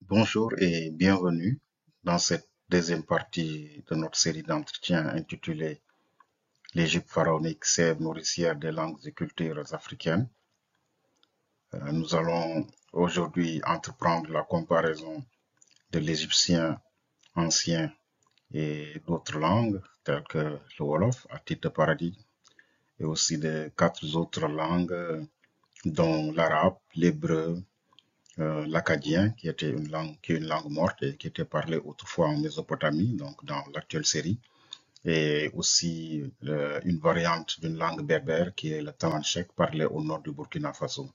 Bonjour et bienvenue dans cette deuxième partie de notre série d'entretiens intitulée L'Égypte pharaonique, sève nourricière des langues et cultures africaines. Nous allons aujourd'hui entreprendre la comparaison de l'égyptien ancien et d'autres langues telles que le Wolof à titre de paradis et aussi de quatre autres langues dont l'arabe, l'hébreu, l'acadien, qui est une langue morte et qui était parlée autrefois en Mésopotamie, donc dans l'actuelle série, et aussi une variante d'une langue berbère qui est le tamanchek, parlé au nord du Burkina Faso.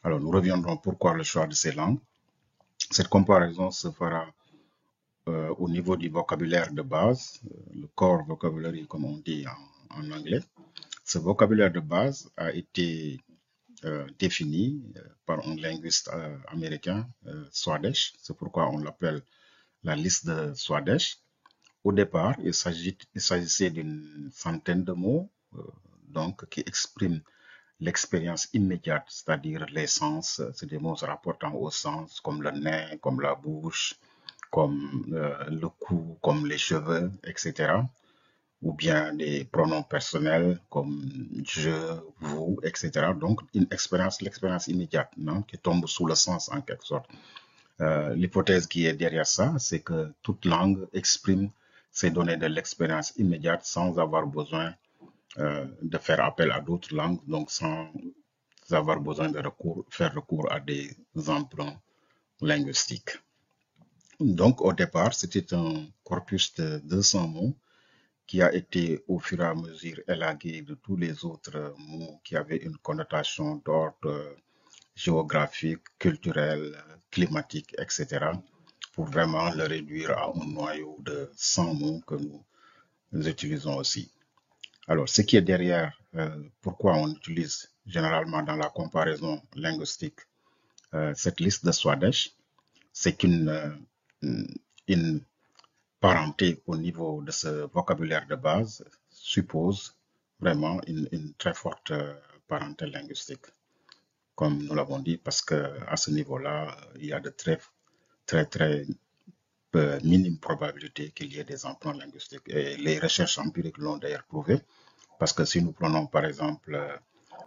Alors, nous reviendrons pourquoi le choix de ces langues. Cette comparaison se fera au niveau du vocabulaire de base, le core vocabulary, comme on dit en anglais. Ce vocabulaire de base a été défini par un linguiste américain, Swadesh. C'est pourquoi on l'appelle la liste de Swadesh. Au départ, il s'agissait d'une centaine de mots donc, qui expriment l'expérience immédiate, c'est-à-dire les sens. C'est des mots se rapportant au sens, comme le nez, comme la bouche, comme le cou, comme les cheveux, etc. Ou bien des pronoms personnels comme je, vous, etc. Donc, l'expérience immédiate, non, qui tombe sous le sens en quelque sorte. L'hypothèse qui est derrière ça, c'est que toute langue exprime ces données de l'expérience immédiate sans avoir besoin de faire appel à d'autres langues, donc sans avoir besoin de faire recours à des emprunts linguistiques. Donc, au départ, c'était un corpus de 200 mots qui a été au fur et à mesure élagué de tous les autres mots qui avaient une connotation d'ordre géographique, culturel, climatique, etc., pour vraiment le réduire à un noyau de 100 mots que nous utilisons aussi. Alors, ce qui est derrière, pourquoi on utilise généralement dans la comparaison linguistique cette liste de Swadesh, c'est une parenté au niveau de ce vocabulaire de base suppose vraiment une très forte parenté linguistique, comme nous l'avons dit, parce que à ce niveau-là, il y a de très minimes probabilités qu'il y ait des emprunts linguistiques. Et les recherches empiriques l'ont d'ailleurs prouvé, parce que si nous prenons par exemple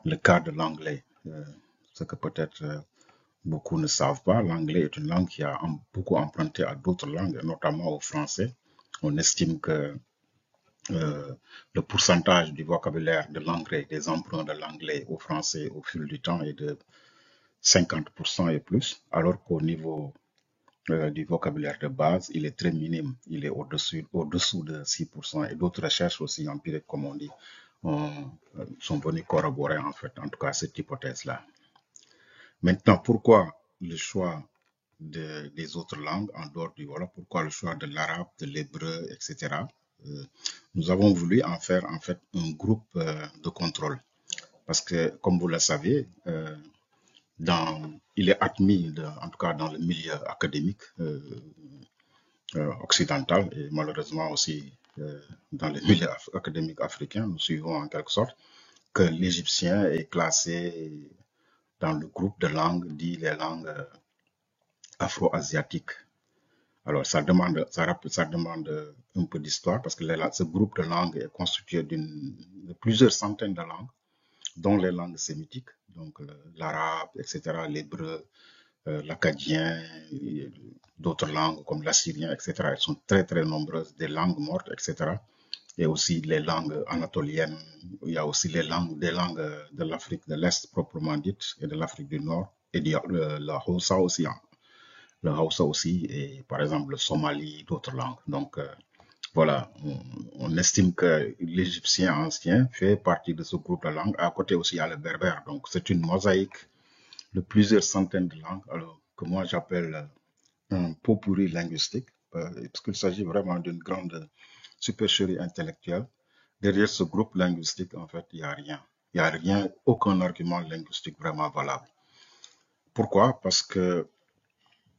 le cas de l'anglais, ce que peut-être beaucoup ne savent pas, l'anglais est une langue qui a beaucoup emprunté à d'autres langues, notamment au français. On estime que le pourcentage du vocabulaire de l'anglais, des emprunts de l'anglais au français au fil du temps est de 50% et plus, alors qu'au niveau du vocabulaire de base, il est très minime, il est au-dessous de 6%. Et d'autres recherches aussi empiriques, comme on dit, sont venues corroborer en fait, en tout cas, cette hypothèse-là. Maintenant, pourquoi le choix des autres langues en dehors du Wolof? Pourquoi le choix de l'arabe, de l'hébreu, etc. Nous avons voulu en faire en fait un groupe de contrôle. Parce que, comme vous le savez, il est admis, en tout cas dans le milieu académique occidental et malheureusement aussi dans le milieu académique africain, nous suivons en quelque sorte que l'égyptien est classé dans le groupe de langues dit les langues afro-asiatiques. Alors, ça demande un peu d'histoire parce que ce groupe de langues est constitué de plusieurs centaines de langues, dont les langues sémitiques, donc l'arabe, etc., l'hébreu, l'acadien, d'autres langues comme l'assyrien, etc. Elles sont très nombreuses, des langues mortes, etc. Et aussi les langues anatoliennes. Il y a aussi des langues de l'Afrique de l'Est proprement dite et de l'Afrique du Nord et la Hausa aussi, hein. Le Hausa aussi et par exemple le Somali, d'autres langues. Donc voilà, on estime que l'égyptien ancien fait partie de ce groupe de langues. À côté aussi, il y a le berbère. Donc c'est une mosaïque de plusieurs centaines de langues, alors que moi j'appelle un pot pourri linguistique, parce qu'il s'agit vraiment d'une grande supercherie intellectuelle. Derrière ce groupe linguistique, en fait, il n'y a rien. Il n'y a rien, aucun argument linguistique vraiment valable. Pourquoi? Parce que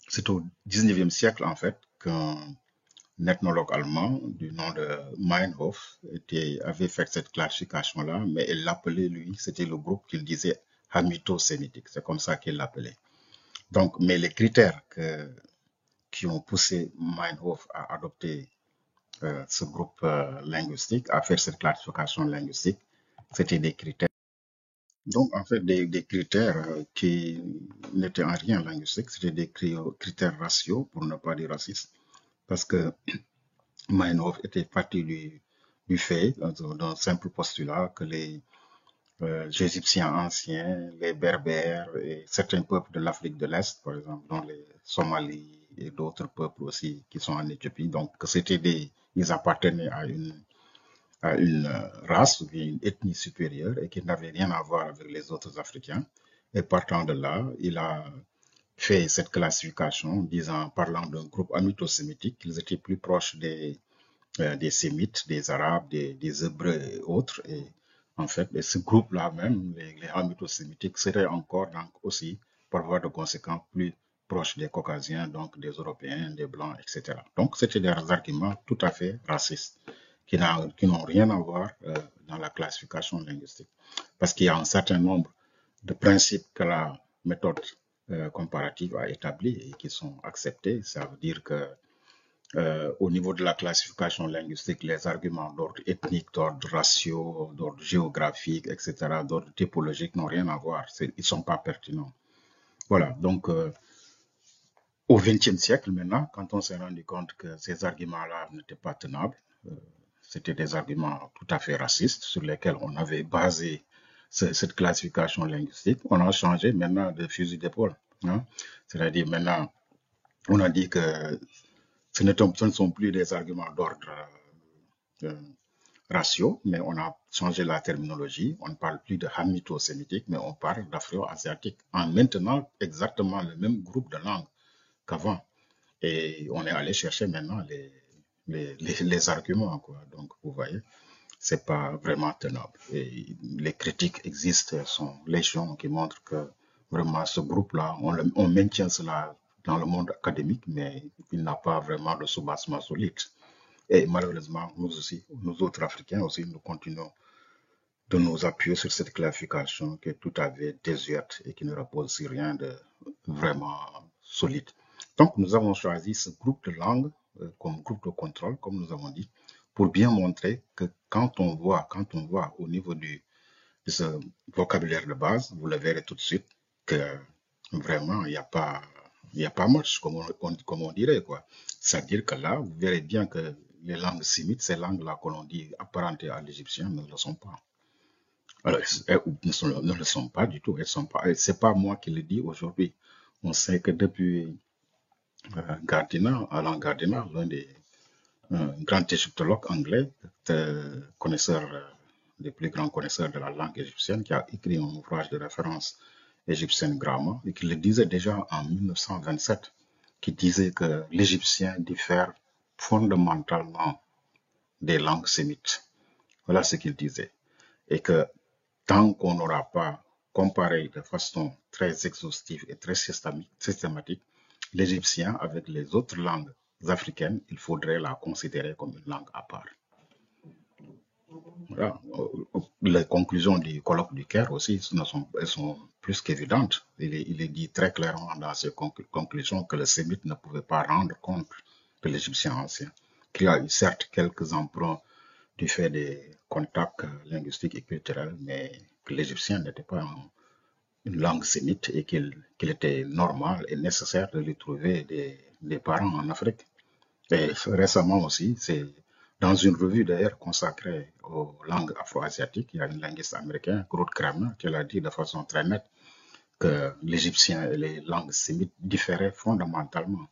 c'est au 19e siècle, en fait, qu'un ethnologue allemand du nom de Meinhof avait fait cette classification-là, mais il l'appelait, lui, c'était le groupe qu'il disait hamito-sémitique. C'est comme ça qu'il l'appelait. Donc, mais les critères qui ont poussé Meinhof à adopter ce groupe linguistique, à faire cette classification linguistique, c'était des critères. Donc, en fait, des critères qui n'étaient en rien linguistiques, c'était des critères raciaux, pour ne pas dire racistes, parce que Meinhof était parti du fait, d'un simple postulat, que les Égyptiens anciens, les Berbères et certains peuples de l'Afrique de l'Est, par exemple, dont les Somalis et d'autres peuples aussi qui sont en Éthiopie, donc que ils appartenaient à une race ou bien une ethnie supérieure et qui n'avait rien à voir avec les autres Africains. Et partant de là, il a fait cette classification, parlant d'un groupe amito-sémitique, qu'ils étaient plus proches des Sémites, des Arabes, des Hébreux et autres. Et en fait, et ce groupe-là même, les Hamito-Sémitiques, seraient encore donc aussi, par voie de conséquence, plus proches des Caucasiens, donc des Européens, des Blancs, etc. Donc, c'était des arguments tout à fait racistes qui n'ont rien à voir dans la classification linguistique. Parce qu'il y a un certain nombre de principes que la méthode comparative a établis et qui sont acceptés. Ça veut dire que au niveau de la classification linguistique, les arguments d'ordre ethnique, d'ordre raciaux, d'ordre géographique, etc., d'ordre typologique n'ont rien à voir. Ils ne sont pas pertinents. Voilà, donc au XXe siècle maintenant, quand on s'est rendu compte que ces arguments-là n'étaient pas tenables, euh, c'était des arguments tout à fait racistes sur lesquels on avait basé cette classification linguistique, on a changé maintenant de fusil d'épaule. Hein. C'est-à-dire maintenant, on a dit que ce ne sont plus des arguments d'ordre euh, raciaux, mais on a changé la terminologie. On ne parle plus de hamito-sémitique, mais on parle d'afro-asiatique, en maintenant exactement le même groupe de langues qu'avant. Et on est allé chercher maintenant les arguments, quoi. Donc, vous voyez, c'est pas vraiment tenable. Et les critiques existent, sont légion, qui montrent que vraiment ce groupe-là, on maintient cela dans le monde académique, mais il n'a pas vraiment de soubassement solide. Et malheureusement, nous aussi, nous autres Africains aussi, nous continuons de nous appuyer sur cette classification qui est tout à fait désuète et qui ne repose sur rien de vraiment solide. Donc, nous avons choisi ce groupe de langues comme groupe de contrôle, comme nous avons dit, pour bien montrer que quand on voit au niveau de ce vocabulaire de base, vous le verrez tout de suite que vraiment, il y a pas much, comme on dirait, quoi. C'est-à-dire que là, vous verrez bien que les langues sémites, ces langues-là que l'on dit apparentées à l'égyptien, ne le sont pas. Alors, elles ne le sont pas du tout. Elles sont pas. C'est pas moi qui le dis aujourd'hui. On sait que depuis Gardiner, Alain Gardiner, l'un des grands égyptologues anglais, connaisseur, des plus grands connaisseurs de la langue égyptienne, qui a écrit un ouvrage de référence égyptienne Grammar, et qui le disait déjà en 1927, qui disait que l'égyptien diffère fondamentalement des langues sémites. Voilà ce qu'il disait. Et que tant qu'on n'aura pas comparé de façon très exhaustive et très systématique l'égyptien avec les autres langues africaines, il faudrait la considérer comme une langue à part. Voilà. Les conclusions du colloque du Caire aussi elles sont plus qu'évidentes. Il est dit très clairement dans ces conclusions que le sémite ne pouvait pas rendre compte de l'égyptien ancien, qu'il y a eu certes quelques emprunts du fait des contacts linguistiques et culturels, mais que l'égyptien n'était pas une langue sémite et qu'il était normal et nécessaire de lui trouver des parents en Afrique. Et récemment aussi, c'est dans une revue d'ailleurs consacrée aux langues afro-asiatiques, il y a une linguiste américaine, Ruth Kramer, qui l'a dit de façon très nette que l'égyptien et les langues sémites différaient fondamentalement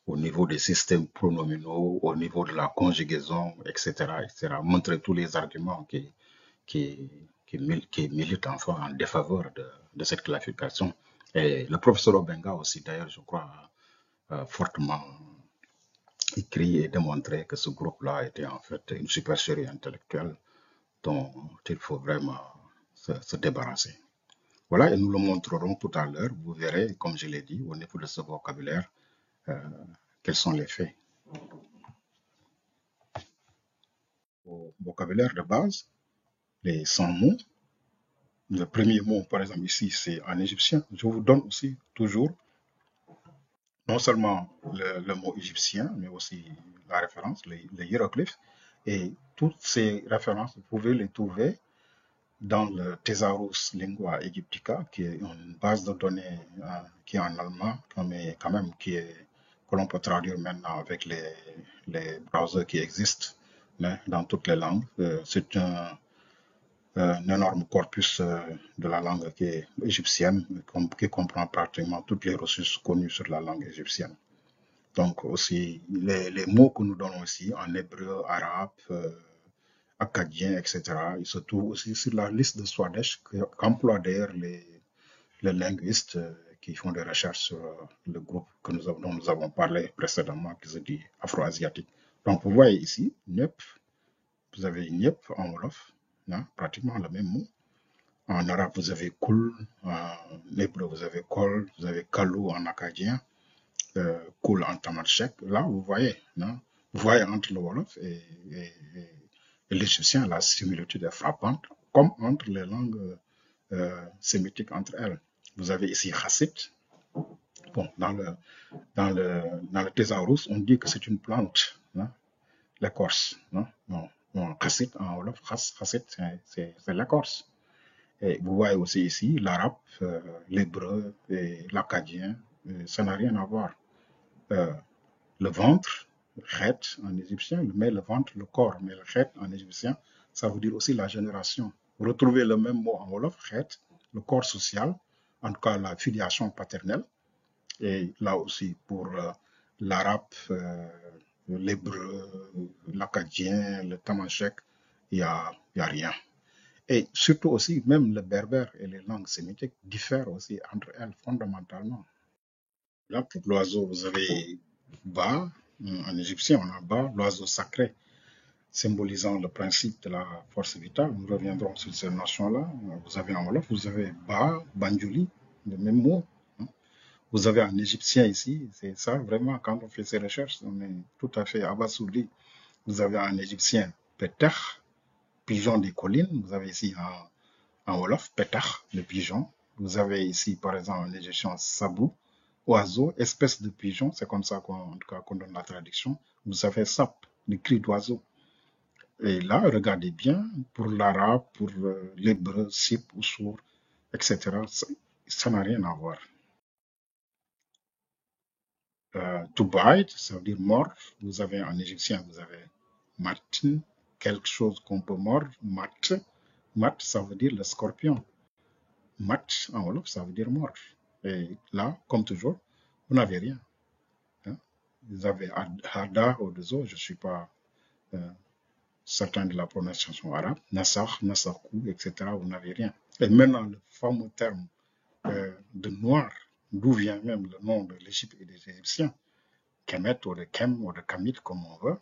au niveau des systèmes pronominaux, au niveau de la conjugaison, etc., etc. Montrer tous les arguments qui, qui militent enfin en défaveur de cette classification. Et le professeur Obenga aussi, d'ailleurs, je crois, a fortement écrit et démontré que ce groupe-là était en fait une supercherie intellectuelle dont il faut vraiment se débarrasser. Voilà, et nous le montrerons tout à l'heure. Vous verrez, comme je l'ai dit, au niveau de ce vocabulaire, euh, quels sont les faits. Au vocabulaire de base, les 100 mots, le premier mot, par exemple, ici, c'est en égyptien. Je vous donne aussi toujours non seulement le mot égyptien, mais aussi la référence, les hiéroglyphes. Et toutes ces références, vous pouvez les trouver dans le Thesaurus Lingua Egyptica, qui est une base de données qui est en allemand, mais quand même que l'on peut traduire maintenant avec les browsers qui existent, hein, dans toutes les langues. C'est un énorme corpus de la langue qui est égyptienne, qui comprend pratiquement toutes les ressources connues sur la langue égyptienne. Donc aussi, les mots que nous donnons ici en hébreu, arabe, acadien, etc., ils se trouvent aussi sur la liste de Swadesh qu'emploient d'ailleurs les linguistes qui font des recherches sur le groupe dont nous avons parlé précédemment, qui se dit afro-asiatique. Donc vous voyez ici, Nyep, vous avez Nyep en Wolof, hein, pratiquement le même mot. En arabe, vous avez Kul, en hébreu, vous avez Kol, vous avez Kalou en acadien, Kul en tamatchek. Là, vous voyez, hein, vous voyez entre le Wolof et l'égyptien, la similitude est frappante, comme entre les langues sémitiques entre elles. Vous avez ici Chassit. Bon, dans le Thésaurus, on dit que c'est une plante, hein, l'écorce. Hein. Bon, Chassit en Wolof, Chassit, c'est l'écorce. Et vous voyez aussi ici l'arabe, l'hébreu et l'acadien, ça n'a rien à voir. Le ventre, chet en égyptien, mais le ventre, le corps, mais le chet en égyptien, ça veut dire aussi la génération. Vous retrouvez le même mot en Wolof, chet, le corps social, en tout cas la filiation paternelle. Et là aussi, pour l'arabe, l'hébreu, l'acadien, le tamanchek, il n'y a rien. Et surtout aussi, même le berbère et les langues sémitiques diffèrent aussi entre elles fondamentalement. Là, pour l'oiseau, vous avez Ba, en égyptien, on a Ba, l'oiseau sacré, symbolisant le principe de la force vitale. Nous reviendrons sur cette notion-là. Vous avez en Wolof, vous avez Ba, Banjuli, le même mot. Hein. Vous avez en égyptien ici, c'est ça, vraiment, quand on fait ces recherches, on est tout à fait abasourdi. Vous avez en égyptien Petach, pigeon des collines. Vous avez ici en Wolof, Petach, le pigeon. Vous avez ici, par exemple, en égyptien Sabou, oiseau, espèce de pigeon, c'est comme ça qu'on donne la traduction. Vous avez Sap, le cri d'oiseau. Et là, regardez bien, pour l'arabe, pour l'hébreu, Sip ou Sour, etc., ça n'a rien à voir. To bite, ça veut dire mordre. Vous avez en égyptien, vous avez matin, quelque chose qu'on peut mordre, mat. Mat, ça veut dire le scorpion. Mat, en Wolof, ça veut dire mordre. Et là, comme toujours, vous n'avez rien. Hein. Vous avez Hada ou Dezo, je ne suis pas certain de la prononciation arabe, Nassar, Nassarkou, etc. Vous n'avez rien. Et maintenant, le fameux terme de noir, d'où vient même le nom de l'Égypte et des Égyptiens, Kemet ou de Kem ou de Kamit, comme on veut.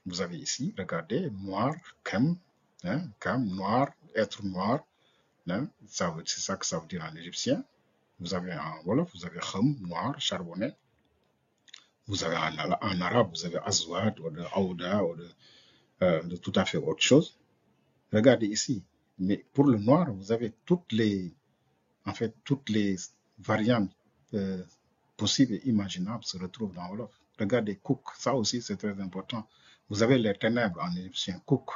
Vous avez ici, regardez, noir, Kem, hein, Kem, noir, être noir, hein, c'est ça que ça veut dire en égyptien. Vous avez en Wolof, vous avez Kham, noir, charbonné. Vous avez en arabe, vous avez Azwad ou de Aouda ou de tout à fait autre chose. Regardez ici. Mais pour le noir, vous avez toutes les variantes possibles et imaginables se retrouvent dans Wolof. Regardez Kouk, ça aussi c'est très important. Vous avez les ténèbres en égyptien, Kouk.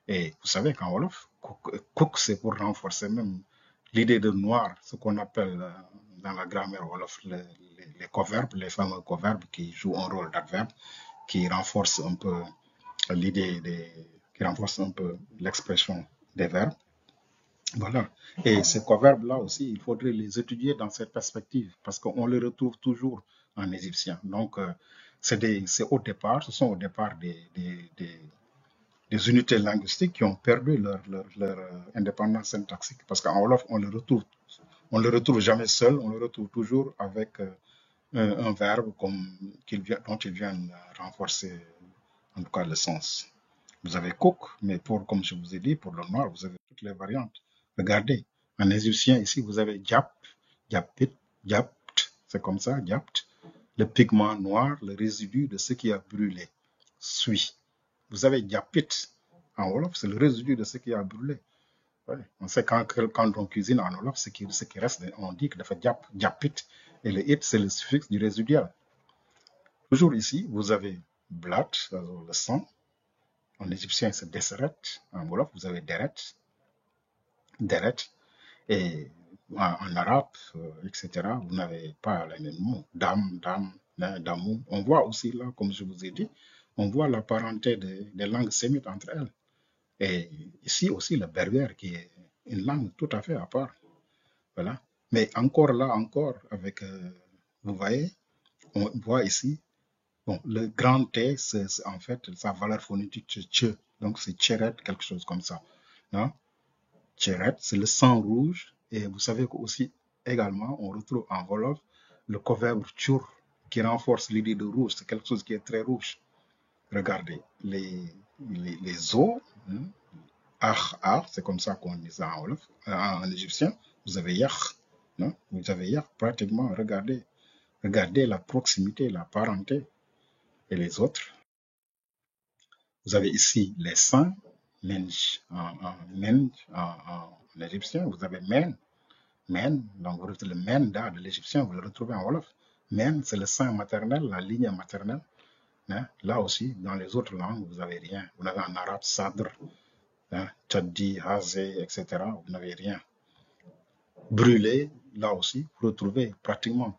Et vous savez qu'en Wolof, Kouk c'est pour renforcer même l'idée de noir, ce qu'on appelle dans la grammaire Wolof les coverbes, les fameux coverbes qui jouent un rôle d'adverbe, qui renforcent un peu qui renforce un peu l'expression des verbes. Voilà. Et ces proverbes-là aussi, il faudrait les étudier dans cette perspective parce qu'on les retrouve toujours en égyptien. Donc, c'est au départ, ce sont au départ des unités linguistiques qui ont perdu leur indépendance syntaxique parce qu'en Wolof, on le retrouve jamais seul, on le retrouve toujours avec un verbe dont ils viennent renforcer en tout cas le sens. Vous avez Cook, mais comme je vous ai dit, pour le noir, vous avez toutes les variantes. Regardez, en égyptien, ici, vous avez Diap, Diapit, Diapt, c'est comme ça, Diapt. Le pigment noir, le résidu de ce qui a brûlé, suit. Vous avez Diapit, en Wolof, c'est le résidu de ce qui a brûlé. Ouais. On sait quand on cuisine en Wolof, ce qui reste, on dit que dafa Diapit, et le it, c'est le suffixe du résiduel. Toujours ici, vous avez blat, le sang. En égyptien, c'est deseret. En wolof, vous avez deret, deret. Et en arabe, etc., vous n'avez pas les mêmes mots. Dam, dam, damou. On voit aussi là, comme je vous ai dit, on voit la parenté des langues sémites entre elles. Et ici aussi, le berbère, qui est une langue tout à fait à part. Voilà. Mais encore là, encore, avec, vous voyez, on voit ici, bon, le grand T, c'est en fait sa valeur phonétique, c'est tche. Donc c'est tcheret, quelque chose comme ça. Hein? Tcheret, c'est le sang rouge. Et vous savez qu'aussi, également, on retrouve en Wolof le proverbe tchour, qui renforce l'idée de rouge. C'est quelque chose qui est très rouge. Regardez, les os, hein, c'est comme ça qu'on dit ça en Wolof, en égyptien. Vous avez yach, non? Vous avez yach, pratiquement, regardez. Regardez la proximité, la parenté et les autres. Vous avez ici les saints, menj en égyptien, vous avez men, men, donc vous retrouvez le men da de l'égyptien, vous le retrouvez en Wolof. Men, c'est le saint maternel, la ligne maternelle. Hein. Là aussi, dans les autres langues, vous n'avez rien. Vous avez en arabe sadr, hein, tchaddi, hazé, etc. Vous n'avez rien. Brûlé, là aussi, vous retrouvez pratiquement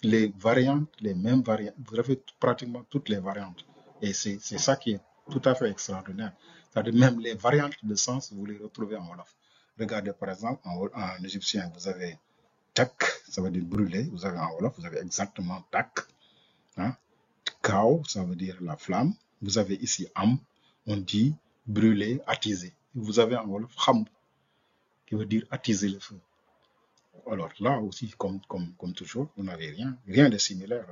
les variantes, les mêmes variantes. Vous avez pratiquement toutes les variantes. Et c'est ça qui est tout à fait extraordinaire. C'est-à-dire même les variantes de sens, vous les retrouvez en Wolof. Regardez par exemple, en égyptien, vous avez tak, ça veut dire brûler. Vous avez en Wolof, vous avez exactement tak. Hein. Kao, ça veut dire la flamme. Vous avez ici am, on dit brûler, attiser. Vous avez en Wolof kham, qui veut dire attiser le feu. Alors là aussi, comme toujours, vous n'avez rien de similaire,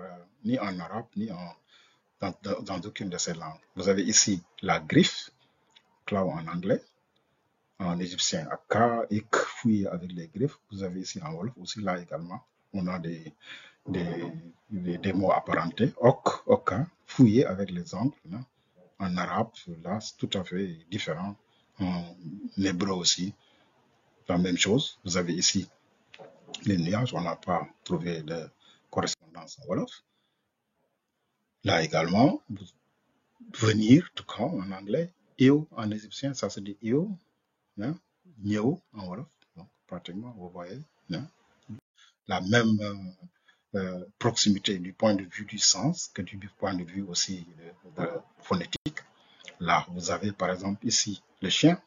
ni en arabe, ni dans aucune de ces langues. Vous avez ici la griffe, claw en anglais, en égyptien, aka, ik, fouiller avec les griffes. Vous avez ici en wolof, aussi là également, on a des mots apparentés, ok, oka, fouiller avec les ongles. Hein. En arabe, là, c'est tout à fait différent. En hébreu aussi, la même chose. Vous avez ici les nuages, on n'a pas trouvé de correspondance en Wolof. Là également, venir, tout cas en anglais, io en égyptien, ça se dit io, hein, nio en Wolof. Donc, pratiquement, vous voyez, hein, la même proximité du point de vue du sens que du point de vue aussi de phonétique. Là, vous avez par exemple ici le chien.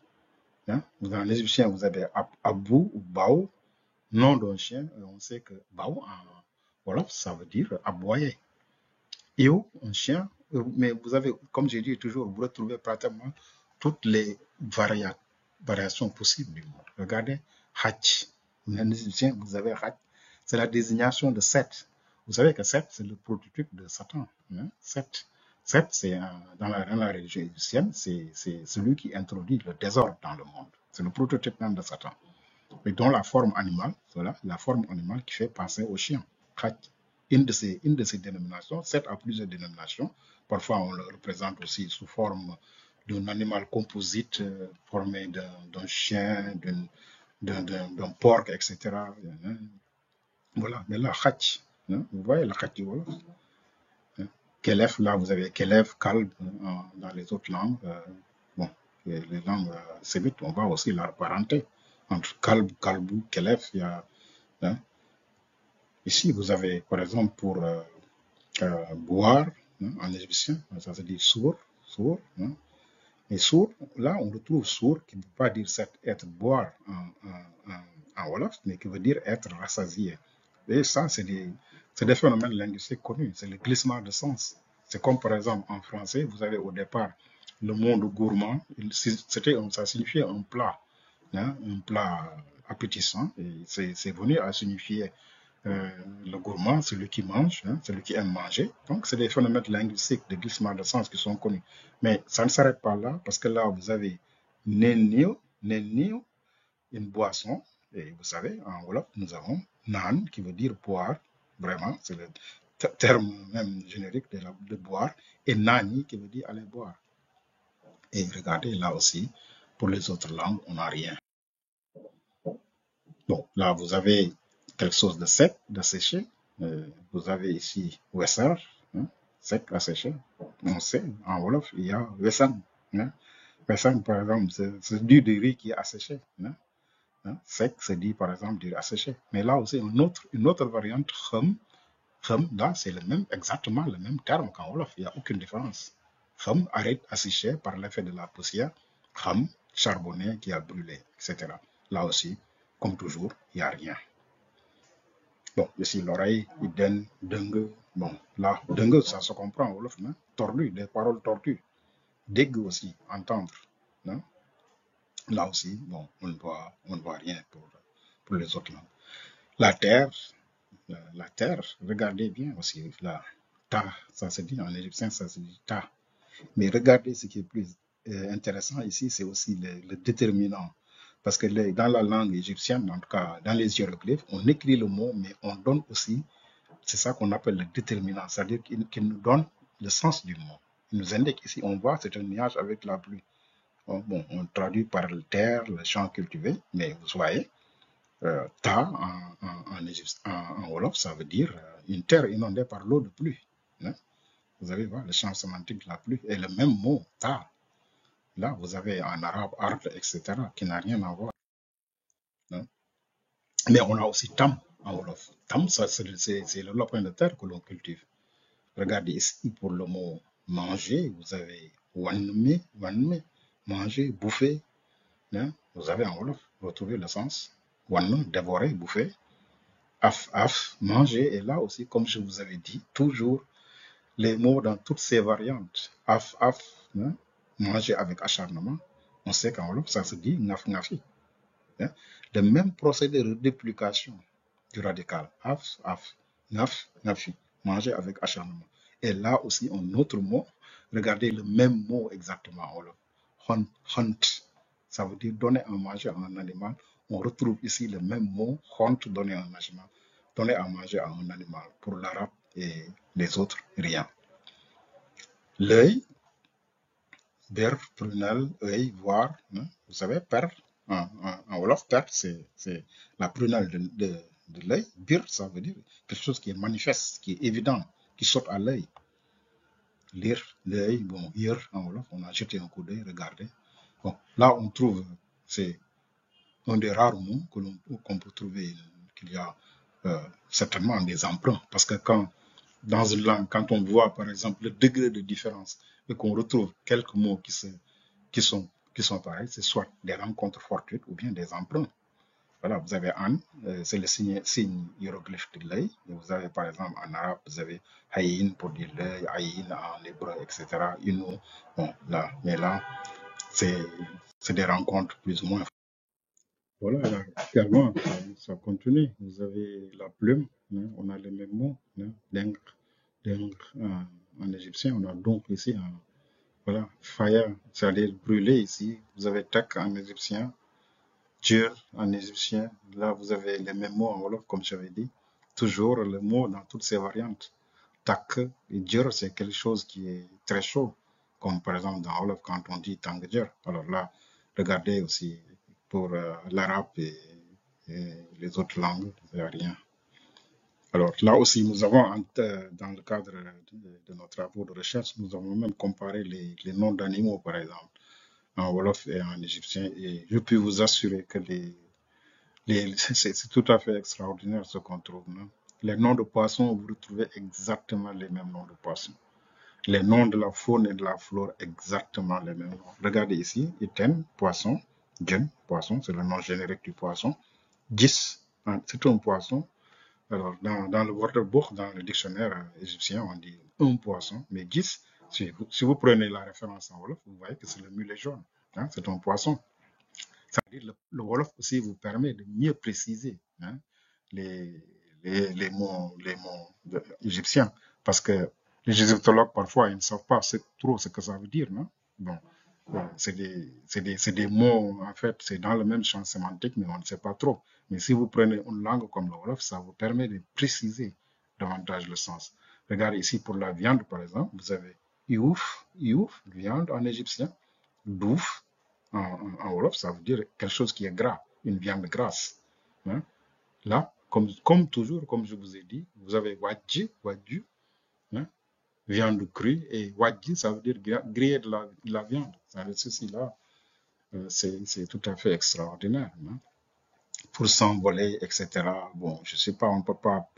Hein, en égyptien, vous avez abou ou bao, nom d'un chien. On sait que bao en Wolof, ça veut dire aboyer. Io, un chien, mais vous avez, comme j'ai dit toujours, vous retrouvez pratiquement toutes les variations possibles du monde. Regardez, Hach. En égyptien, vous avez Hach. C'est la désignation de Seth. Vous savez que Seth, c'est le prototype de Satan. Hein? Seth, c'est dans la religion égyptienne, c'est celui qui introduit le désordre dans le monde. C'est le prototype même de Satan. Mais dont la forme animale, voilà, la forme animale qui fait penser au chien. Hach. Une de ces dénominations, Seth a plusieurs dénominations. Parfois, on le représente aussi sous forme d'un animal composite formé d'un chien, d'un porc, etc. Voilà, mais là, Hach, hein, vous voyez la Hach du Wolof. Hein. Kelef, là, vous avez Kelef, Kalb dans les autres langues. Bon, les langues sémites, on voit aussi la parenté entre Kalb, Kalbou, Kelef. Il y a, hein. Ici, vous avez, par exemple, pour boire, hein, en égyptien, ça se dit sour, sour. Hein. Et sour, là, on retrouve sour qui ne veut pas dire être boire en Wolof, mais qui veut dire être rassasié. Et ça, c'est des phénomènes linguistiques connus, c'est le glissement de sens. C'est comme par exemple en français, vous avez au départ le mot de gourmand, ça signifiait un hein, un plat appétissant, et c'est venu à signifier le gourmand, celui qui mange, hein, celui qui aime manger. Donc, c'est des phénomènes linguistiques de glissement de sens qui sont connus. Mais ça ne s'arrête pas là, parce que là, vous avez nenio, une boisson. Et vous savez, en Wolof, nous avons nan, qui veut dire boire. Vraiment, c'est le terme même générique de boire. Et nani, qui veut dire aller boire. Et regardez, là aussi, pour les autres langues, on n'a rien. Bon, là, vous avez quelque chose de sec, de séché. Vous avez ici Wesser, hein, sec, asséché. On sait, en Wolof, il y a Wessang. Hein. Wessang, par exemple, c'est du riz qui est asséché. Hein. Hein. Sec, c'est dit, par exemple, du riz asséché. Mais là aussi, une autre variante, khum, là, c'est le même, exactement le même terme qu'en Wolof. Il n'y a aucune différence. Khum, arrête asséché par l'effet de la poussière. Khum, charbonné qui a brûlé, etc. Là aussi, comme toujours, il n'y a rien. Bon, ici, l'oreille, iden, dengue. Bon, là, dengue, ça se comprend, Wolof, hein? Tordu, des paroles tordues. Dégue aussi, entendre. Hein? Là aussi, bon, on ne voit rien pour les autres langues. La terre, la terre, regardez bien aussi, là, ta, ça se dit en égyptien, ça se dit ta. Mais regardez ce qui est plus intéressant ici, c'est aussi le déterminant. Parce que dans la langue égyptienne, en tout cas dans les hiéroglyphes, on écrit le mot, mais on donne aussi, c'est ça qu'on appelle le déterminant, c'est-à-dire qu'il nous donne le sens du mot. Il nous indique ici, on voit, c'est un nuage avec la pluie. Bon, on traduit par le terre, le champ cultivé, mais vous voyez, ta en Wolof, ça veut dire une terre inondée par l'eau de pluie. Hein. Vous avez voir le champ sémantique de la pluie. Et le même mot, ta, là, vous avez en arabe, ard, etc., qui n'a rien à voir. Hein. Mais on a aussi tam en Wolof. Tam, ça, c'est le lopin de terre que l'on cultive. Regardez ici, pour le mot manger, vous avez wanme, manger, bouffer. Hein. Vous avez en Wolof, retrouvé le sens. Wan, dévorer, bouffer. Af, manger. Et là aussi, comme je vous avais dit, toujours les mots dans toutes ces variantes. Af, hein, manger avec acharnement. On sait qu'en Wolof, ça se dit ngaf, hein. Le même procédé de duplication du radical. Ngafi. Manger avec acharnement. Et là aussi, un autre mot. Regardez le même mot exactement en Wolof. Hunt. Ça veut dire donner à manger à un animal. On retrouve ici le même mot, hunt, donner à manger à un animal. Pour l'arabe et les autres, rien. L'œil, ber, prunelle, œil, voir. Hein. Vous savez, per, en Wolof, per, c'est la prunelle de l'œil. Bir, ça veut dire quelque chose qui est manifeste, qui est évident, qui saute à l'œil. Lire, l'œil, bon, hier, en Wolof, on a jeté un coup d'œil, regardez. Bon, là, on trouve, c'est un des rares mots qu'on peut trouver, qu'il y a certainement des emprunts. Parce que dans une langue, quand on voit, par exemple, le degré de différence et qu'on retrouve quelques mots qui sont, qui sont pareils, c'est soit des rencontres fortuites ou bien des emprunts. Voilà, vous avez An, c'est le signe hiéroglyphe de l'œil. Vous avez par exemple en arabe, vous avez Haïn pour dire l'œil, Haïn en hébreu, etc. Inu, bon, là, mais là, c'est des rencontres plus ou moins. Voilà, là, également, ça continue. Vous avez la plume, hein, on a les mêmes mots, hein, en égyptien, on a donc ici, voilà, fire, c'est-à-dire brûler ici. Vous avez tak en égyptien, Djur en égyptien. Là, vous avez les mêmes mots en Wolof, comme j'avais dit. Toujours le mot dans toutes ses variantes. Tak et Djur, c'est quelque chose qui est très chaud. Comme par exemple dans Wolof, quand on dit Tang Djur. Alors là, regardez aussi pour l'arabe et les autres langues, il n'y a rien. Alors là aussi, nous avons, dans le cadre de nos travaux de recherche, nous avons même comparé les noms d'animaux, par exemple, en Wolof et en égyptien. Et je peux vous assurer que c'est tout à fait extraordinaire ce qu'on trouve. Non. Les noms de poissons, vous retrouvez exactement les mêmes noms de poissons. Les noms de la faune et de la flore, exactement les mêmes noms. Regardez ici, Iten, poisson, Djen, poisson, c'est le nom générique du poisson. Gis, hein, c'est un poisson. Alors, dans le Wörterbuch, dans le dictionnaire égyptien, on dit un poisson, mais Gis, si vous prenez la référence en Wolof, vous voyez que c'est le mulet jaune. Hein, c'est un poisson. C'est-à-dire le Wolof aussi vous permet de mieux préciser, hein, les, les mots égyptiens. Parce que les égyptologues, parfois, ils ne savent pas trop ce que ça veut dire. Non. Bon, c'est des mots, en fait, c'est dans le même champ sémantique, mais on ne sait pas trop. Mais si vous prenez une langue comme le Wolof, ça vous permet de préciser davantage le sens. Regardez ici pour la viande, par exemple, vous avez iouf, viande en égyptien, douf, en Wolof, ça veut dire quelque chose qui est gras, une viande grasse. Hein. Là, comme toujours, comme je vous ai dit, vous avez wadji, wadju, hein, viande crue, et wadji, ça veut dire griller de la viande. Ceci-là, c'est tout à fait extraordinaire, hein. Pour s'envoler, etc. Bon, je sais pas, on ne peut pas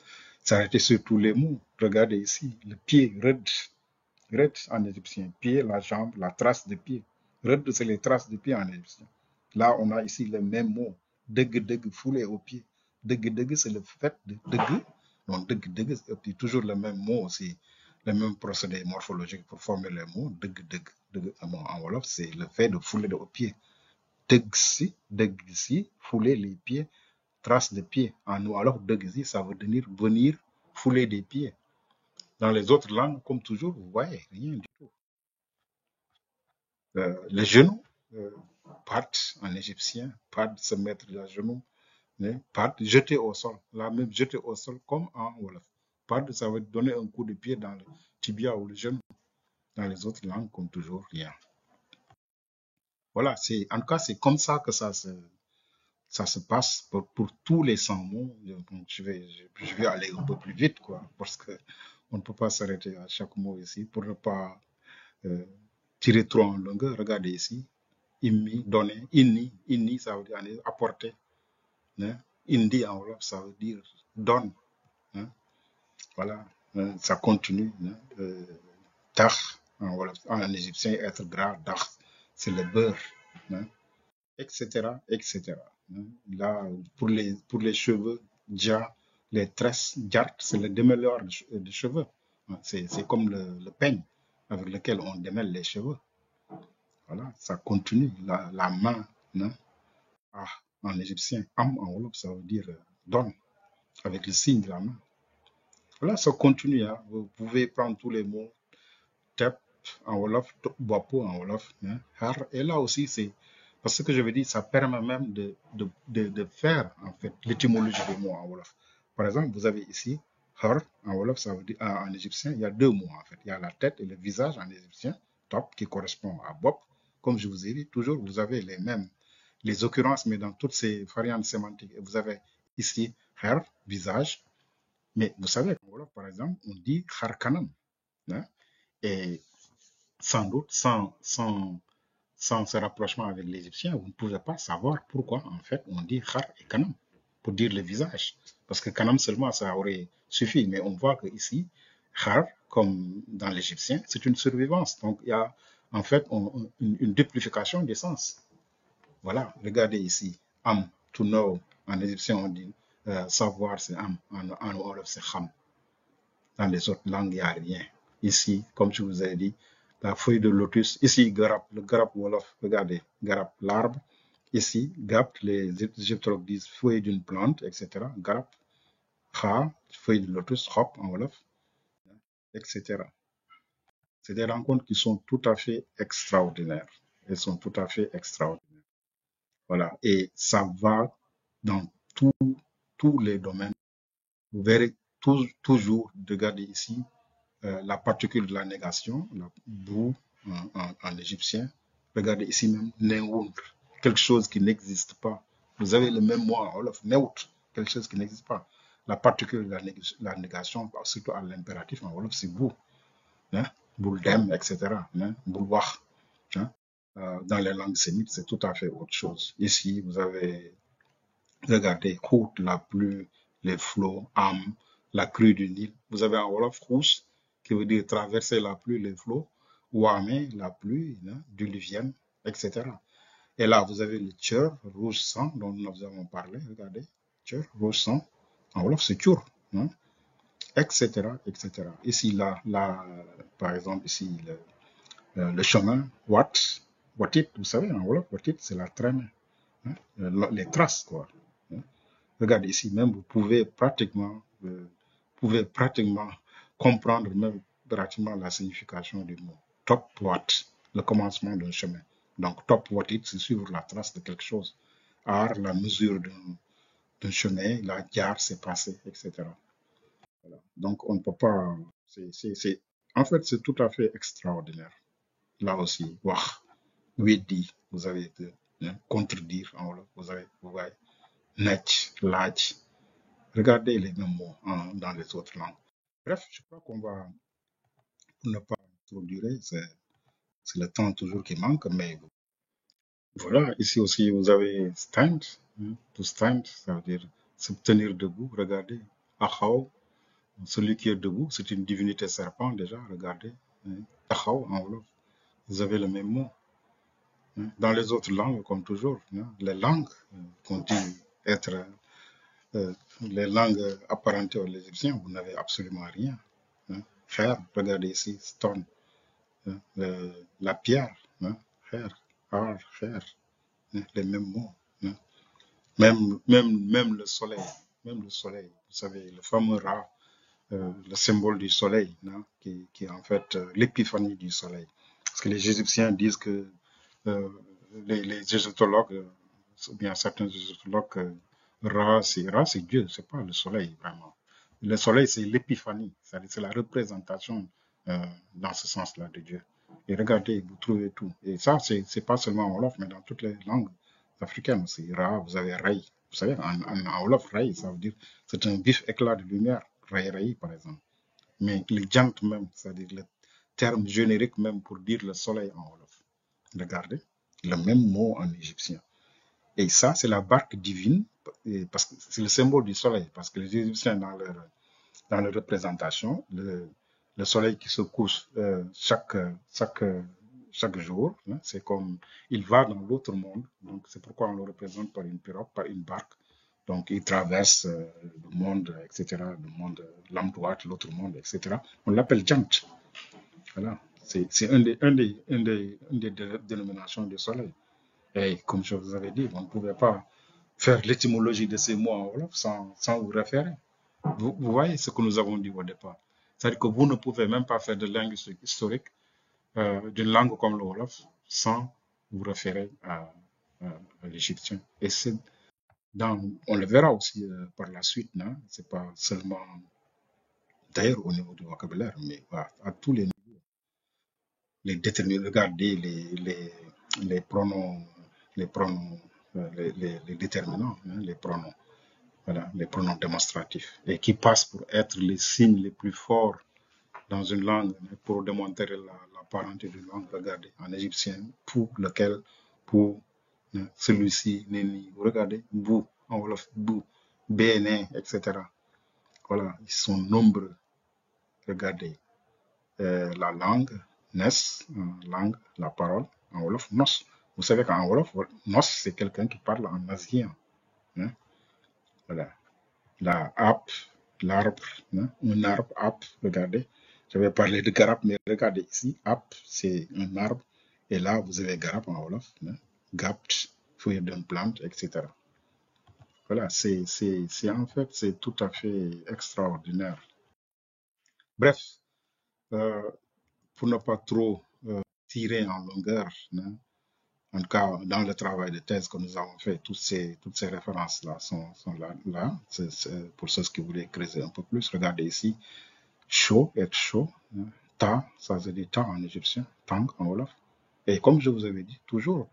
s'arrêter sur tous les mots. Regardez ici, le pied, red, red en égyptien, pied, la jambe, la trace de pied. Red, c'est les traces de pied en égyptien. Là, on a ici le même mot, deg, foulé au pied. Deg, c'est le fait de deg. Donc, deg, et puis toujours le même mot aussi, le même procédé morphologique pour former les mots. Deg. En Wolof, c'est le fait de fouler au pied. Degsi, fouler les pieds, trace de pieds. En nous, alors, degsi, ça veut dire venir fouler des pieds. Dans les autres langues, comme toujours, vous voyez, rien du tout. Les genoux, euh, pad en égyptien, pad se mettre à genoux, mais pad jeter au sol, la même jeter au sol comme en Wolof. Pad, ça veut donner un coup de pied dans le tibia ou le genou. Dans les autres langues, comme toujours, rien. Voilà, en tout cas, c'est comme ça que ça se passe pour tous les 100 mots. Donc, je vais aller un peu plus vite, quoi, parce que on ne peut pas s'arrêter à chaque mot ici pour ne pas euh, tirer trop en longueur. Regardez ici. Immi, donner, inni, ça veut dire apporter, hein. Indi en Wolof, ça veut dire donne, hein. Voilà, ça continue, hein. Tach en Wolof, en égyptien, être gras, dach, c'est le beurre, hein, etc., etc., hein. Là, pour les cheveux, dja, les tresses, djart, c'est le démêleur de cheveux, hein. C'est comme le peigne avec lequel on démêle les cheveux. Voilà, ça continue. La main, hein. Ah, en égyptien, am en Wolof, ça veut dire donne, avec le signe de la main. Voilà, ça continue, hein. Vous pouvez prendre tous les mots, tep en Wolof, boapo en Wolof, hein, har. Et là aussi, c'est parce que je veux dire, ça permet même de faire, en fait, l'étymologie des mots en Wolof. Par exemple, vous avez ici, har, en Wolof, ça veut dire, en égyptien, il y a deux mots, en fait. Il y a la tête et le visage en égyptien, top, qui correspond à bop. Comme je vous ai dit, toujours, vous avez les mêmes, les occurrences, mais dans toutes ces variantes sémantiques. Et vous avez ici, har, visage. Mais vous savez qu'en Wolof, par exemple, on dit harkanam, hein. Et sans doute, sans ce rapprochement avec l'égyptien, vous ne pouvez pas savoir pourquoi, en fait, on dit Khar et Kanam pour dire le visage. Parce que Kanam seulement, ça aurait suffi. Mais on voit que ici, Khar, comme dans l'égyptien, c'est une survivance. Donc, il y a en fait une duplication des sens. Voilà, regardez ici. Am, to know. En égyptien, on dit savoir, c'est am. En Wolof, c'est Kham. Dans les autres langues, il n'y a rien. Ici, comme je vous ai dit, la feuille de lotus. Ici, garap, le garap Wolof, regardez, garap, l'arbre. Ici, gap, les égyptologues disent feuille d'une plante, etc. Garap, kha, feuille de lotus, hop en Wolof, etc. C'est des rencontres qui sont tout à fait extraordinaires. Elles sont tout à fait extraordinaires. Voilà. Et ça va dans tous les domaines. Vous verrez toujours, regardez ici, la particule de la négation, la boue en égyptien. Regardez ici même, neoun, quelque chose qui n'existe pas. Vous avez le même mot en Wolof, neout, quelque chose qui n'existe pas. La particule de la négation, surtout à l'impératif en Wolof, c'est boue, hein, boule dem, etc., hein, boule wach, hein. Dans les langues sémites, c'est tout à fait autre chose. Ici, vous avez, regardez, route, la pluie, les flots, âme, la crue du Nil. Vous avez en Wolof, rousse, qui veut dire traverser la pluie, les flots, Ouame, la pluie, hein, diluvienne, etc. Et là, vous avez le tcheur, rouge sang, dont nous avons parlé, regardez, tcheur, rouge sang. En Wolof, c'est tchour, hein, etc., etc. Ici, là, par exemple, ici, le chemin, Watit, vous savez, en Wolof, Watit, c'est la traîne, hein, les traces, quoi, hein. Regardez ici, même vous pouvez pratiquement comprendre même pratiquement la signification du mot. Top what, le commencement d'un chemin. Donc top what it, c'est suivre la trace de quelque chose. Ar, la mesure d'un chemin, la diar, c'est passé, etc. Voilà. Donc on ne peut pas. En fait, c'est tout à fait extraordinaire. Là aussi, wah, oui dit, vous avez de, hein, contredire, vous voyez, net, large. Regardez les mêmes mots, hein, dans les autres langues. Bref, je crois qu'on va pour ne pas trop durer, c'est le temps toujours qui manque, mais voilà, ici aussi vous avez stand, hein, to stand, ça veut dire se tenir debout, regardez. Achao, celui qui est debout, c'est une divinité serpent déjà, regardez. Hein. Achao en wolof, vous avez le même mot. Hein. Dans les autres langues, comme toujours, hein, les langues continuent être les langues apparentées aux Égyptiens, vous n'avez absolument rien. Hein. Fer, regardez ici, stone, hein, la pierre, hein, fer, ar, fer, hein, les mêmes mots. Hein. Même le soleil, vous savez, le fameux Ra, le symbole du soleil, hein, qui est en fait l'épiphanie du soleil. Parce que les Égyptiens disent que euh, les égyptologues, ou bien certains égyptologues, Ra, c'est Dieu, c'est pas le soleil vraiment. Le soleil, c'est l'épiphanie, c'est-à-dire c'est la représentation dans ce sens-là de Dieu. Et regardez, vous trouvez tout. Et ça, c'est pas seulement en Wolof, mais dans toutes les langues africaines aussi. Ra, vous avez Rai. Vous savez, en Wolof, Rai, ça veut dire c'est un vif éclat de lumière. Rai Rai, par exemple. Mais le Jant même, c'est-à-dire le terme générique même pour dire le soleil en Wolof. Regardez, le même mot en égyptien. Et ça, c'est la barque divine, parce que c'est le symbole du soleil, parce que les Égyptiens, dans leur représentation, le soleil qui se couche chaque jour, hein, c'est comme il va dans l'autre monde, donc c'est pourquoi on le représente par une pirogue, par une barque. Donc il traverse le monde, etc., le monde, l'endroit, l'autre monde, etc. On l'appelle Jant. Voilà. C'est une des dénominations du soleil. Et comme je vous avais dit, on ne pouvait pas faire l'étymologie de ces mots en Wolof sans vous référer. Vous voyez ce que nous avons dit au départ. C'est-à-dire que vous ne pouvez même pas faire de linguistique historique d'une langue comme le Wolof sans vous référer à l'égyptien. Et c'est on le verra aussi par la suite, non? C'est pas seulement d'ailleurs au niveau du vocabulaire, mais voilà, à tous les niveaux. Les déterminants, regardez les pronoms, les pronoms, les déterminants, hein, les pronoms. Voilà, les pronoms démonstratifs, et qui passent pour être les signes les plus forts dans une langue, pour démontrer la parenté d'une langue. Regardez, en égyptien, pour lequel, pour celui-ci, neni, vous regardez, bou, en wolof, bou, béné, etc. Voilà, ils sont nombreux. Regardez, la langue, nes, langue, la parole, en wolof, nos. Vous savez qu'en wolof, nos, c'est quelqu'un qui parle en asien. Hein, voilà. La app, l'arbre, hein, un arbre, app, regardez. J'avais parlé de garab, mais regardez ici, app, c'est un arbre. Et là, vous avez garab en Wolof, hein, gapt, feuille d'une plante, etc. Voilà, en fait, c'est tout à fait extraordinaire. Bref, euh, pour ne pas trop tirer en longueur, hein, en tout cas, dans le travail de thèse que nous avons fait, toutes ces références-là sont là. Pour ceux qui voulaient creuser un peu plus, regardez ici. Chaud, être chaud. Hein. Ta, ça se dit ta en égyptien. Tang en Wolof. Et comme je vous avais dit, toujours,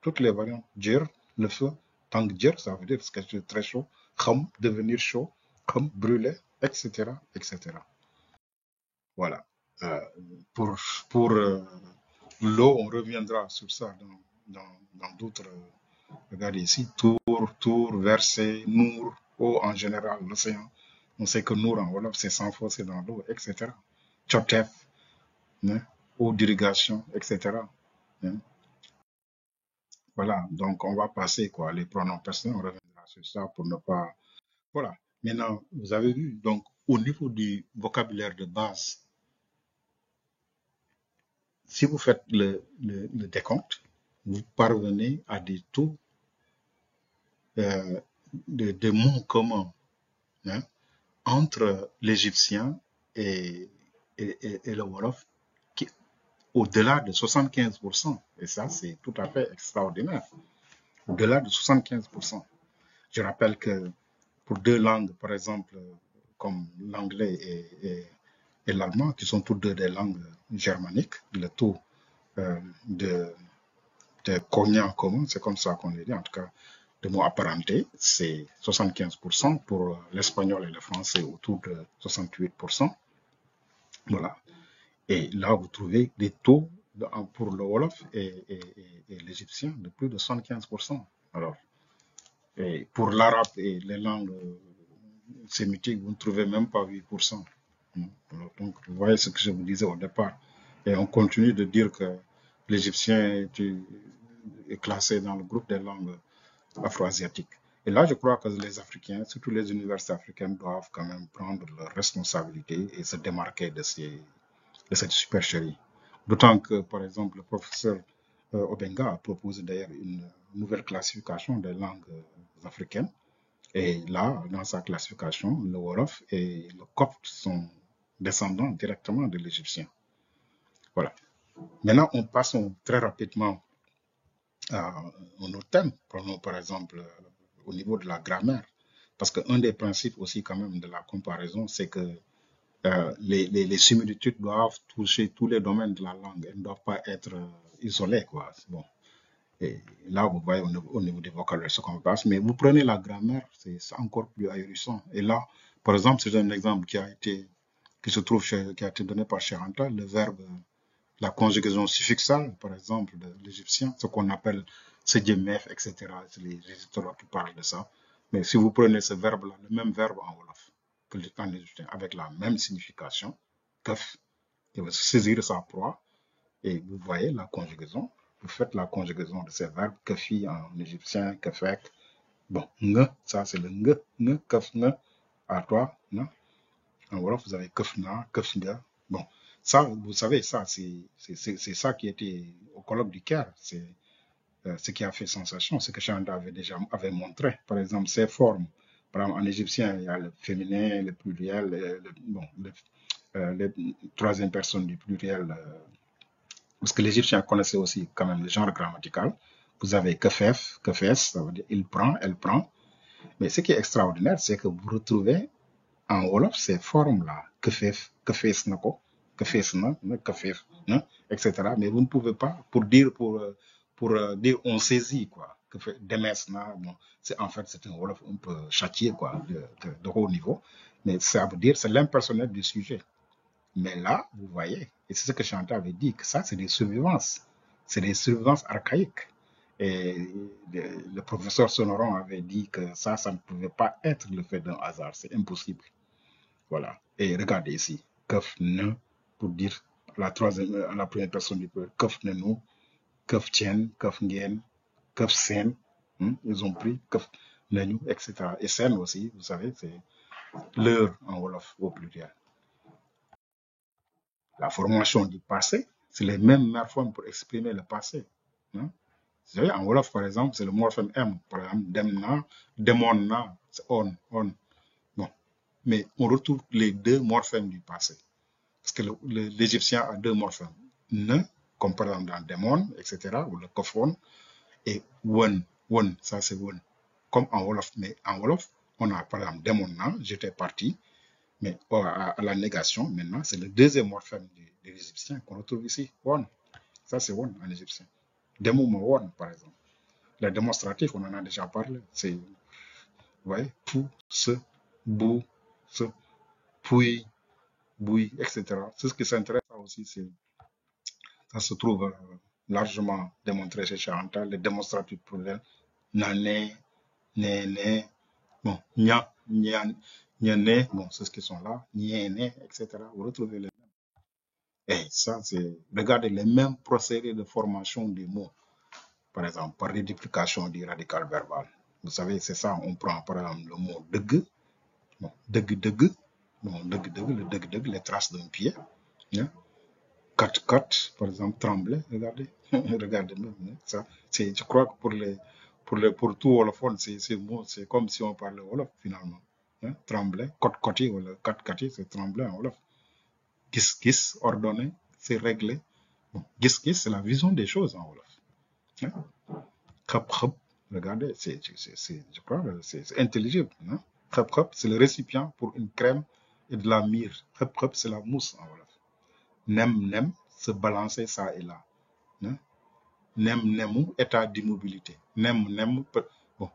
toutes les variantes. Djir, le feu. Tang djir, ça veut dire que c'est très chaud. Kham, devenir chaud. Kham, brûler, etc., etc. Voilà. Euh, pour l'eau, on reviendra sur ça dans d'autres. Regardez ici, tour, verset, nour, eau en général, l'océan. On sait que nour en Wolof, c'est s'enfoncer dans l'eau, etc. Chotef, hein, eau d'irrigation, etc. Hein. Voilà, donc on va passer quoi, les pronoms personnels, on reviendra sur ça pour ne pas. Voilà, maintenant, vous avez vu, donc au niveau du vocabulaire de base, si vous faites le décompte, vous parvenez à des taux euh, de mots communs, hein, entre l'égyptien et le Wolof, qui au-delà de 75%. Et ça, c'est tout à fait extraordinaire. Au-delà de 75%. Je rappelle que pour deux langues, par exemple, comme l'anglais et l'allemand, qui sont toutes deux des langues germaniques, le taux de, de cognats commun, c'est comme ça qu'on le dit, en tout cas, de mots apparentés, c'est 75%. Pour l'espagnol et le français, autour de 68%. Voilà. Et là, vous trouvez des taux pour le Wolof et l'égyptien de plus de 75%. Alors, et pour l'arabe et les langues sémitiques, vous ne trouvez même pas 8%. Alors, donc, vous voyez ce que je vous disais au départ. Et on continue de dire que l'égyptien est classé dans le groupe des langues afro-asiatiques. Et là, je crois que les Africains, surtout les universités africaines, doivent quand même prendre leurs responsabilités et se démarquer de cette supercherie. D'autant que, par exemple, le professeur Obenga a proposé d'ailleurs une nouvelle classification des langues africaines. Et là, dans sa classification, le Wolof et le Copte sont descendants directement de l'égyptien. Voilà. Maintenant, on passe très rapidement à un autre thème. Prenons par exemple au niveau de la grammaire. Parce qu'un des principes aussi quand même de la comparaison, c'est que les similitudes doivent toucher tous les domaines de la langue. Elles ne doivent pas être isolées, quoi. Bon. Et là, vous voyez au niveau des vocabulaires ce qu'on passe. Mais vous prenez la grammaire, c'est encore plus ahurissant. Et là, par exemple, c'est un exemple qui se trouve qui a été donné par Charanta, le verbe, la conjugaison suffixale, par exemple, de l'égyptien, ce qu'on appelle sedjemef, etc. C'est les égyptologues qui parlent de ça. Mais si vous prenez ce verbe-là, le même verbe en Wolof que en égyptien, avec la même signification, kaf, il va saisir sa proie, et vous voyez la conjugaison. Vous faites la conjugaison de ces verbes, kafi en égyptien, kafek. Bon, nge, ça c'est le nge, kaf, nge, à toi, nge. En Wolof, vous avez kafna, kafnga. Bon, ça, vous savez, ça, c'est ça qui était au colloque du Caire. C'est ce qui a fait sensation, ce que Chanda avait montré. Par exemple, ces formes. Par exemple, en égyptien, il y a le féminin, le pluriel, les troisième personne du pluriel. Parce que l'Égyptien connaissait aussi quand même le genre grammatical. Vous avez kefef, kefes, ça veut dire il prend, elle prend. Mais ce qui est extraordinaire, c'est que vous retrouvez en Wolof ces formes-là, kefef, kefes nako, kefes na, kefef, etc. Mais vous ne pouvez pas, pour dire on saisit, quoi. Demes na, bon, en fait, c'est un Wolof un peu châtié, quoi, de haut niveau. Mais ça veut dire, c'est l'impersonnel du sujet. Mais là, vous voyez, et c'est ce que Chantal avait dit, que ça, c'est des survivances. C'est des survivances archaïques. Et le professeur Sonoron avait dit que ça ne pouvait pas être le fait d'un hasard. C'est impossible. Voilà. Et regardez ici. Kaf ne, pour dire la première personne du peuple. Kaf ne nous, kaf tien, kaf ngien, kaf sen. Ils ont pris kaf ne nous, etc. Et sen aussi, vous savez, c'est l'heure en Wolof au pluriel. La formation du passé, c'est les mêmes morphomes pour exprimer le passé. Hein. Vous savez, en Wolof, par exemple, c'est le morphème M. Par exemple, demna, demonna, c'est on. Bon. Mais on retrouve les deux morphèmes du passé. Parce que l'Égyptien a deux morphèmes. Ne, comme par exemple dans démon, etc., ou le kofon, et won, ça c'est won. Comme en Wolof. Mais en Wolof, on a par exemple démonna, j'étais parti, mais à la négation, maintenant, c'est le deuxième morphème de l'égyptien qu'on retrouve ici. One. Ça, c'est one en égyptien. Demouma one, par exemple. Le démonstratif, on en a déjà parlé. C'est, vous voyez, pou, se, bou, se, puis, bouille, etc. C'est ce qui s'intéresse aussi, ça se trouve largement démontré chez Chantal, le démonstratif pour elle. Nané, néné, bon, nya, nya, nyane, bon, c'est ce qui sont là, nyéné, etc. Vous retrouvez les et ça, c'est, regardez les mêmes procédés de formation des mots. Par exemple, par déduplication du radical verbal. Vous savez, c'est ça, on prend par exemple le mot deug, bon, deug, bon, deug, les traces d'un pied. Hein. Cut, par exemple, trembler, regardez, regardez même, hein, ça. Je crois que pour tout Wolophone, c'est comme si on parlait Wolof finalement. Hein. Trembler, koti, ou le kati, c'est trembler en Wolof. Gis, ordonné, c'est réglé. Bon, gis, c'est la vision des choses en Wolof. Hein? Khap, khap, regardez, je crois que c'est intelligible. Hein? Khap, khap, c'est le récipient pour une crème et de la myrrhe. Khap, khap, c'est la mousse en Wolof. Nem, se balancer ça et là. Hein? Nem, état d'immobilité. Nem, bon,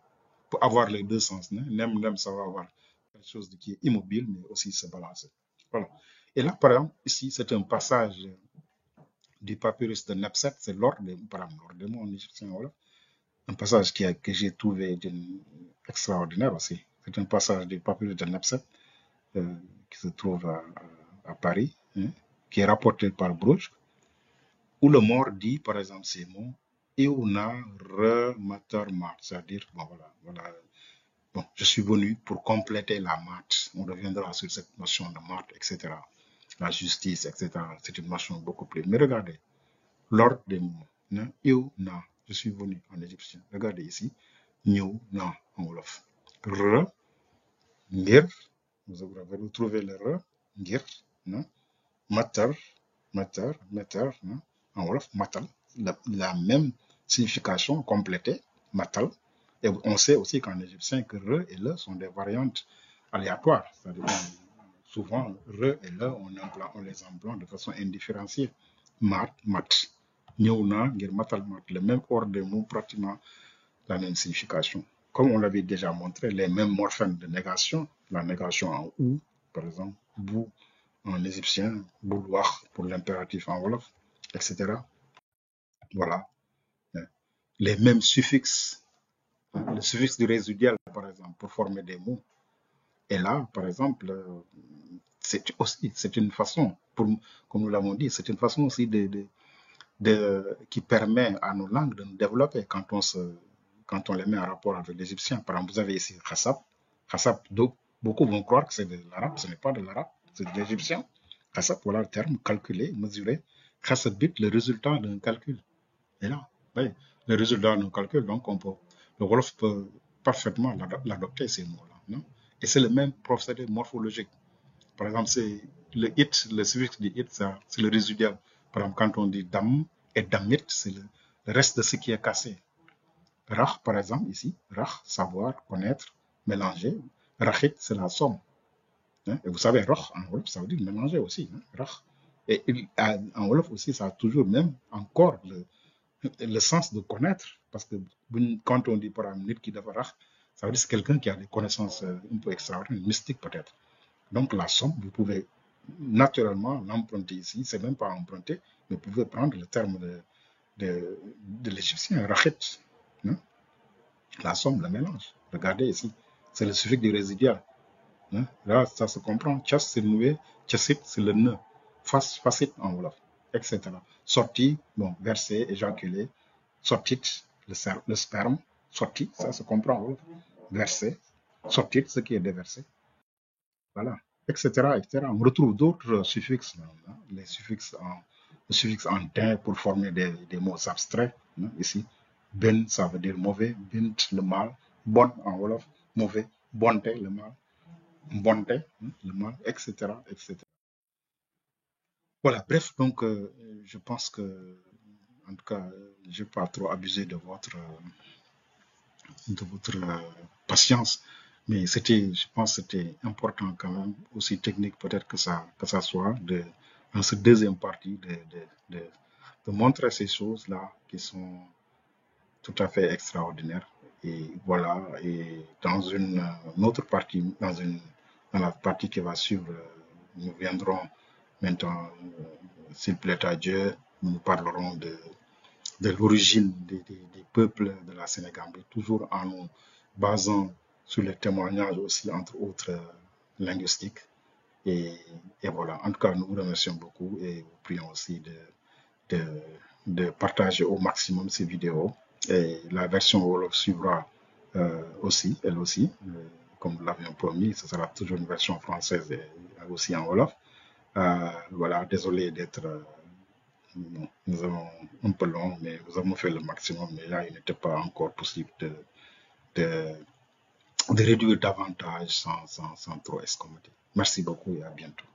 peut avoir les deux sens. Hein? Nem, ça va avoir quelque chose qui est immobile, mais aussi se balancer. Voilà. Et là, par exemple, ici, c'est un passage du papyrus de Nepset, c'est l'ordre des mots en égyptien, voilà. Un passage que j'ai trouvé extraordinaire aussi. C'est un passage du papyrus de Nepset qui se trouve à Paris, hein, qui est rapporté par Brugge, où le mort dit, par exemple, ces mots, Euna re mater mat, c'est-à-dire, bon, voilà, bon, je suis venu pour compléter la mat. On reviendra sur cette notion de mat, etc. La justice, etc. C'est une notion beaucoup plus. Mais regardez, l'ordre des mots. Euna, je suis venu en égyptien. Regardez ici. New, na, en wolof. Re, ngir, vous avez retrouvé le re, ngir, non? Matar, matar, non? En wolof, matal. La même signification complétée, matal. Et on sait aussi qu'en égyptien que re et le sont des variantes aléatoires. C'est-à-dire souvent, re et le, on les emploie de façon indifférenciée. Mat, mat. Ñëw na ngir matal mat. Le même ordre de mots, pratiquement la même signification. Comme on l'avait déjà montré, les mêmes morphèmes de négation, la négation en ou, par exemple, bou en égyptien, bouloir pour l'impératif en wolof, etc. Voilà. Les mêmes suffixes, le suffixe du résiduel, par exemple, pour former des mots. Et là, par exemple, c'est une façon, comme nous l'avons dit, c'est une façon aussi qui permet à nos langues de nous développer quand on les met en rapport avec l'égyptien. Par exemple, vous avez ici Khassab. Khassab, beaucoup vont croire que c'est de l'arabe, ce n'est pas de l'arabe, c'est de l'égyptien. Khassab, voilà le terme, calculer, mesurer. Khassabit, le résultat d'un calcul. Et là, oui, le résultat d'un calcul, donc le Wolof peut parfaitement l'adopter, ces mots-là. Non? Et c'est le même procédé morphologique. Par exemple, c'est le suffixe du it, c'est le résiduel. Par exemple, quand on dit dam et damit, c'est le reste de ce qui est cassé. Rach, par exemple, ici, rach, savoir, connaître, mélanger. Rachit, c'est la somme. Hein. Et vous savez, roch, en Wolof, ça veut dire mélanger aussi. Hein, rach. Et en Wolof aussi, ça a toujours même encore le sens de connaître. Parce que quand on dit, par exemple, nit qui rach, ça veut dire que c'est quelqu'un qui a des connaissances un peu extraordinaires, mystiques peut-être. Donc la somme, vous pouvez naturellement l'emprunter ici. C'est même pas emprunter, mais vous pouvez prendre le terme de l'égyptien, rachit. Hein? La somme, le mélange. Regardez ici, c'est le suffixe du résidual. Hein? Là, ça se comprend. Chas, c'est le noué, chassit, c'est le nœud. Facit en wolof, etc. Sorti, bon, versé, éjaculé. Sortit, le sperme. Sorti, ça se comprend en wolof. Versé. Sortit, ce qui est déversé. Voilà, etc., etc. On retrouve d'autres suffixes, hein, le suffixe en tin pour former des mots abstraits. Hein, ici, ben, ça veut dire mauvais, bint, le mal, bon en wolof, mauvais, bonte, le mal, bonte, hein, le mal, etc., etc. Voilà, bref, donc je pense que, en tout cas, je n'ai pas trop abusé de votre patience. Mais je pense que c'était important quand même, aussi technique peut-être que ça soit, dans cette deuxième partie, de montrer ces choses-là qui sont tout à fait extraordinaires. Et voilà, et dans une autre partie, dans la partie qui va suivre, nous viendrons maintenant, s'il plaît à Dieu, nous parlerons de l'origine des peuples de la Sénégambie, toujours en nous basant sur les témoignages aussi, entre autres linguistiques. Et, et voilà, en tout cas, nous vous remercions beaucoup et vous prions aussi de, de partager au maximum ces vidéos. Et la version Wolof suivra aussi, elle aussi, comme nous l'avions promis, ce sera toujours une version française et aussi en Wolof. Voilà, désolé d'être bon, nous avons un peu long, mais nous avons fait le maximum. Mais là, il n'était pas encore possible de, de réduire davantage sans trop escompter. Merci beaucoup et à bientôt.